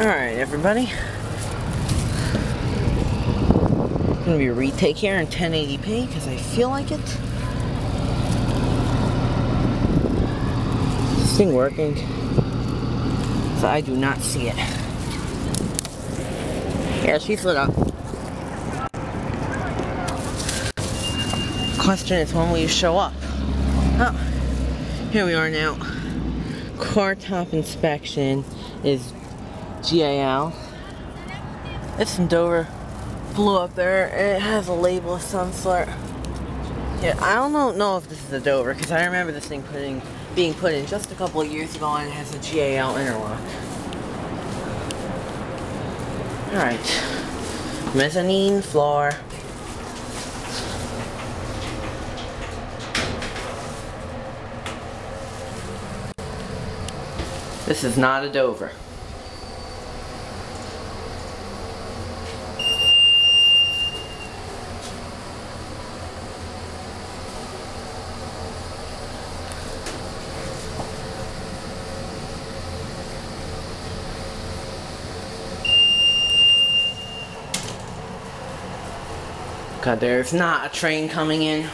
Alright, everybody. Gonna be a retake here in 1080p because I feel like it. Is this thing working? So I do not see it. Yeah, she's lit up. Question is, when will you show up? Oh, here we are now. Car top inspection is GAL. It's in Dover. Blue up there, and it has a label of some sort. Yeah, I don't know if this is a Dover, because I remember this thing being put in just a couple of years ago, and it has a GAL interlock. Alright. Mezzanine floor. This is not a Dover. God, there's not a train coming in.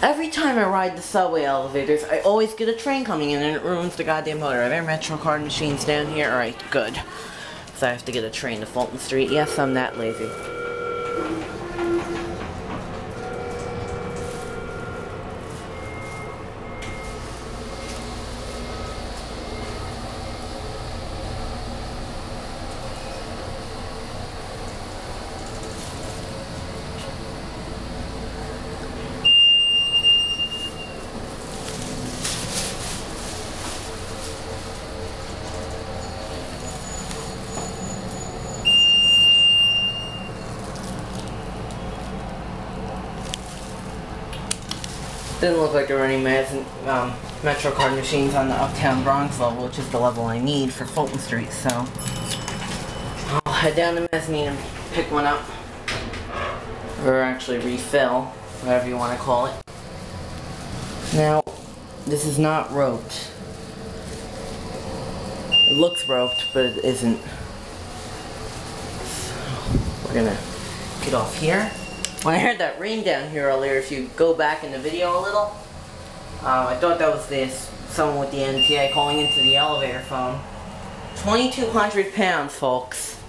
Every time I ride the subway elevators, I always get a train coming in and it ruins the goddamn motor. Are there Metro card machines down here? Alright, good. So I have to get a train to Fulton Street. Yes, I'm that lazy. Didn't look like there were any Metro card machines on the Uptown Bronx level, which is the level I need for Fulton Street, so I'll head down to mezzanine and pick one up. Or actually refill, whatever you want to call it. Now, this is not roped. It looks roped, but it isn't. So, we're gonna get off here. When I heard that ring down here earlier, if you go back in the video a little, I thought that was someone with the NTA calling into the elevator phone. 2,200 pounds, folks.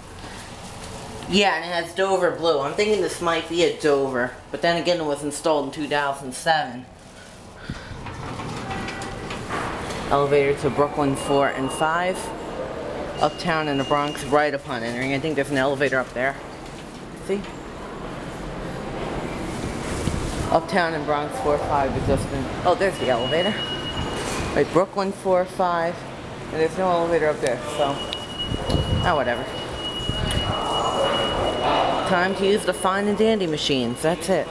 Yeah, and it has Dover blue. I'm thinking this might be a Dover, but then again, it was installed in 2007. Elevator to Brooklyn 4 and 5. Uptown and the Bronx right upon entering. I think there's an elevator up there. See? Uptown and Bronx 4-5 is just been... Oh, there's the elevator. Right, Brooklyn 4-5. And there's no elevator up there, so... Oh, whatever. Time to use the fine and dandy machines. That's it.